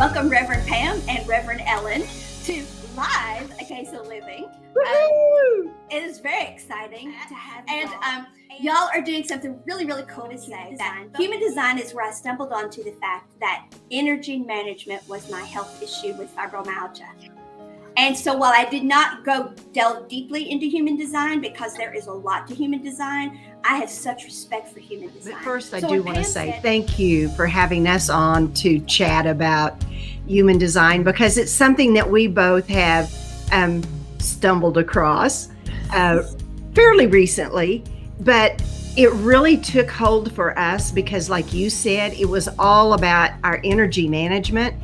Welcome, Reverend Pam and Reverend Ellen, to live Akasa Living. It is very exciting to have you. And y'all are doing something really, really cool to say. That human design is where I stumbled onto the fact that energy management was my health issue with fibromyalgia. And so while I did not delve deeply into human design, because there is a lot to human design, I have such respect for human design. But first, I do want to say thank you for having us on to chat about human design, because it's something that we both have stumbled across fairly recently, but it really took hold for us because, like you said, it was all about our energy management.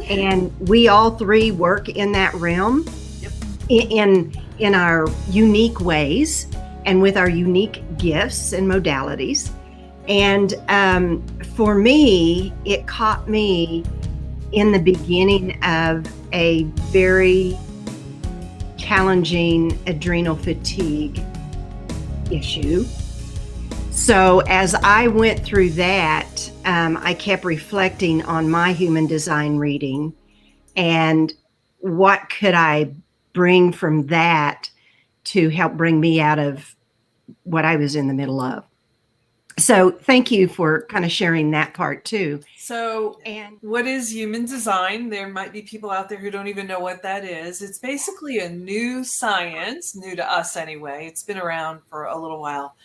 And we all three work in that realm. Yep. in our unique ways and with our unique gifts and modalities. And for me, it caught me in the beginning of a very challenging adrenal fatigue issue. So as I went through that, I kept reflecting on my human design reading and what could I bring from that to help bring me out of what I was in the middle of. So thank you for kind of sharing that part too. So, and what is human design? There might be people out there who don't even know what that is. It's basically a new science, new to us anyway. It's been around for a little while.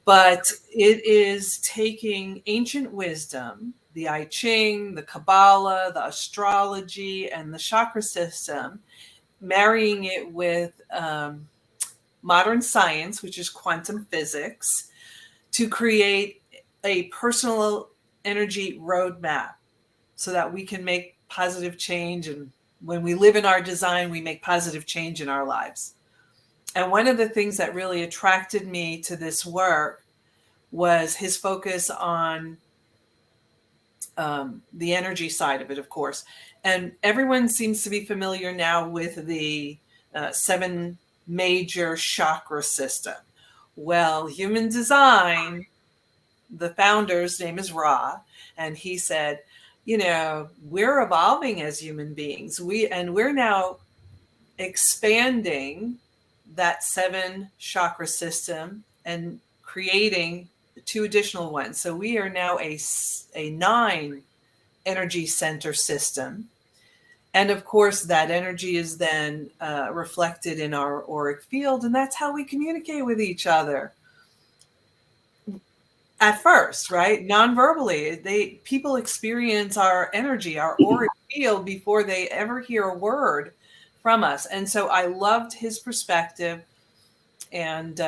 But it is taking ancient wisdom, the I Ching, the Kabbalah, the astrology, and the chakra system, marrying it with modern science, which is quantum physics, to create a personal energy roadmap so that we can make positive change. And when we live in our design, we make positive change in our lives. And one of the things that really attracted me to this work was his focus on the energy side of it, of course. And everyone seems to be familiar now with the 7 major chakra system. Well, human design, the founder's name is Ra, and he said, you know, we're evolving as human beings. We're now expanding that 7 chakra system and creating 2 additional ones. So we are now a 9 energy center system. And of course, that energy is then reflected in our auric field. And that's how we communicate with each other. At first, right? Non-verbally, people experience our energy, our auric field before they ever hear a word from us. And so I loved his perspective. And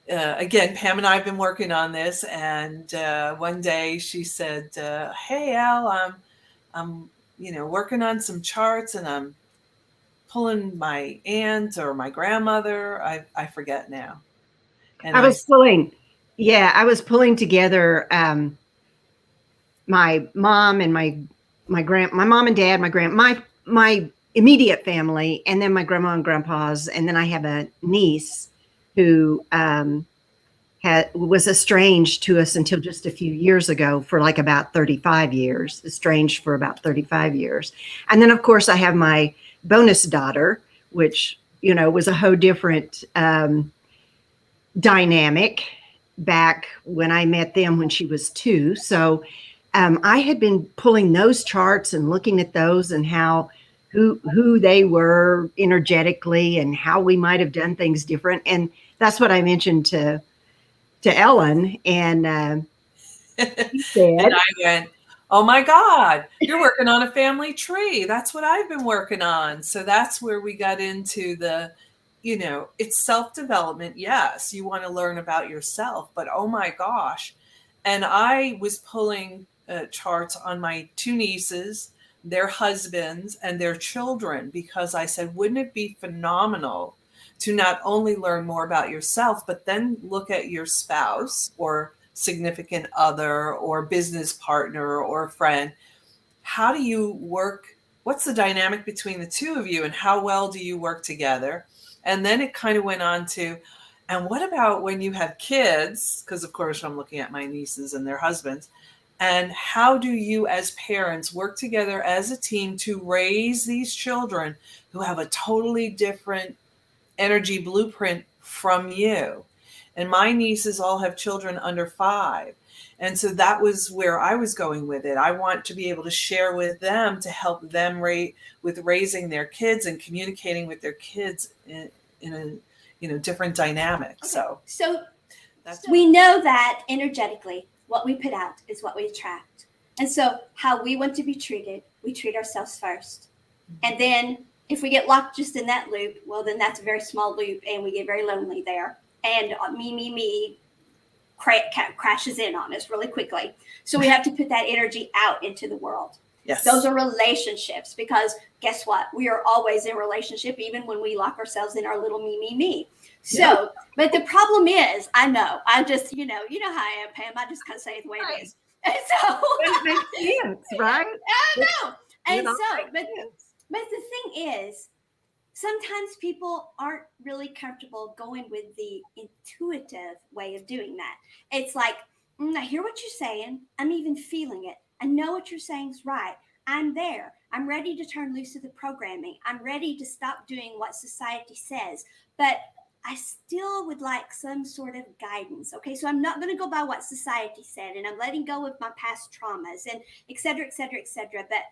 again, Pam and I have been working on this. And one day she said, hey, Al, I'm working on some charts and I'm pulling my aunt or my grandmother. I forget now. And I was pulling together my mom and my mom and dad, my immediate family, and then my grandma and grandpa's, and then I have a niece who was estranged to us until just a few years ago for like about 35 years, estranged for about 35 years. And then of course I have my bonus daughter, which, was a whole different dynamic back when I met them when she was 2. So I had been pulling those charts and looking at those and who they were energetically and how we might have done things different. And that's what I mentioned to Ellen, and she said, and I went, oh my God, you're working on a family tree. That's what I've been working on. So that's where we got into it's self-development. Yes, you want to learn about yourself, but oh my gosh. And I was pulling charts on my 2 nieces, their husbands, and their children, because I said, wouldn't it be phenomenal to not only learn more about yourself, but then look at your spouse or significant other or business partner or friend. How do you work? What's the dynamic between the 2 of you and how well do you work together? And then it kind of went on to, and what about when you have kids? Because of course I'm looking at my nieces and their husbands. And how do you as parents work together as a team to raise these children who have a totally different energy blueprint from you? And my nieces all have children under 5. And so that was where I was going with it. I want to be able to share with them to help them with raising their kids and communicating with their kids in a different dynamic. Okay. So we know that energetically, what we put out is what we attract. And so how we want to be treated, we treat ourselves first. And then if we get locked just in that loop, well, then that's a very small loop and we get very lonely there. And me crashes in on us really quickly. So we have to put that energy out into the world. Yes. Those are relationships, because guess what? We are always in relationship, even when we lock ourselves in our little me. So, but the problem is, I just, you know how I am, Pam. I just kind of say it the way it is. And so it makes sense, right? I know. And so, but the thing is, sometimes people aren't really comfortable going with the intuitive way of doing that. It's like, I hear what you're saying. I'm even feeling it. I know what you're saying is right. I'm there. I'm ready to turn loose of the programming. I'm ready to stop doing what society says. But I still would like some sort of guidance. Okay, so I'm not going to go by what society said, and I'm letting go of my past traumas and et cetera, et cetera, et cetera. But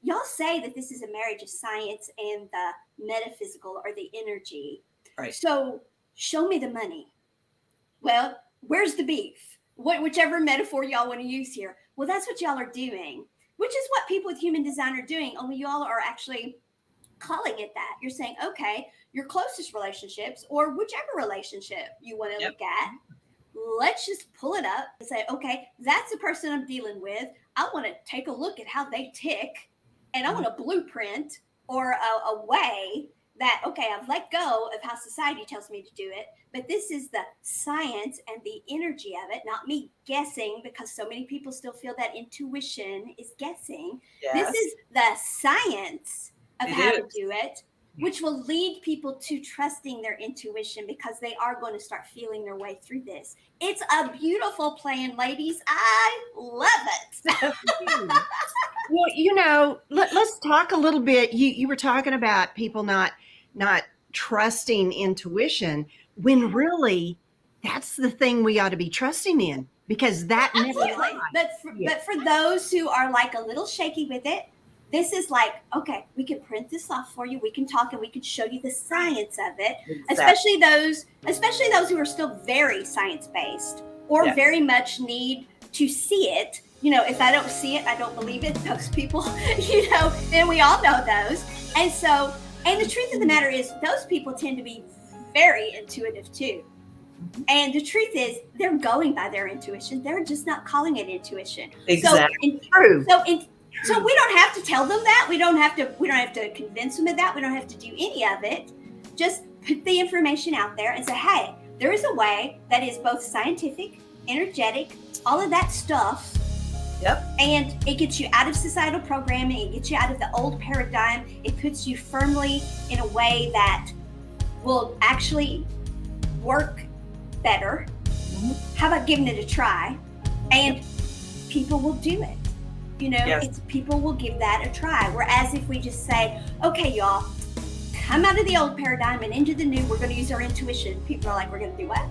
y'all say that this is a marriage of science and the metaphysical or the energy. Right. So show me the money. Well, where's the beef? Whichever metaphor y'all want to use here. Well, that's what y'all are doing, which is what people with human design are doing, only y'all are actually calling it that. You're saying, okay, your closest relationships or whichever relationship you want to look at, let's just pull it up and say, okay, that's the person I'm dealing with. I want to take a look at how they tick, and I want a blueprint or a way that, okay, I've let go of how society tells me to do it, but this is the science and the energy of it, not me guessing, because so many people still feel that intuition is guessing. Yes. This is the science of how to do it, which will lead people to trusting their intuition, because they are going to start feeling their way through this. It's a beautiful plan, ladies. I love it. Well, let's talk a little bit. You were talking about people not trusting intuition, when really that's the thing we ought to be trusting in, because that never lies. But for those who are like a little shaky with it, this is like, okay, we can print this off for you. We can talk and we can show you the science of it. Exactly. Especially those who are still very science-based or very much need to see it. If I don't see it, I don't believe it. Those people, and we all know those. And the truth of the matter is, those people tend to be very intuitive too. And the truth is, they're going by their intuition. They're just not calling it intuition. Exactly. So we don't have to tell them that. We don't have to convince them of that. We don't have to do any of it. Just put the information out there and say, hey, there is a way that is both scientific, energetic, all of that stuff. Yep. And it gets you out of societal programming. It gets you out of the old paradigm. It puts you firmly in a way that will actually work better. Mm-hmm. How about giving it a try? And people will do it. People will give that a try. Whereas if we just say, okay, y'all, come out of the old paradigm and into the new, we're going to use our intuition. People are like, we're going to do what?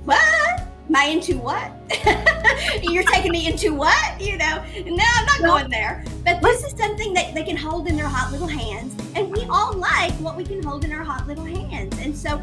What? Am I into what? You're taking me into what? No, I'm not going there. But this is something that they can hold in their hot little hands. And we all like what we can hold in our hot little hands. And so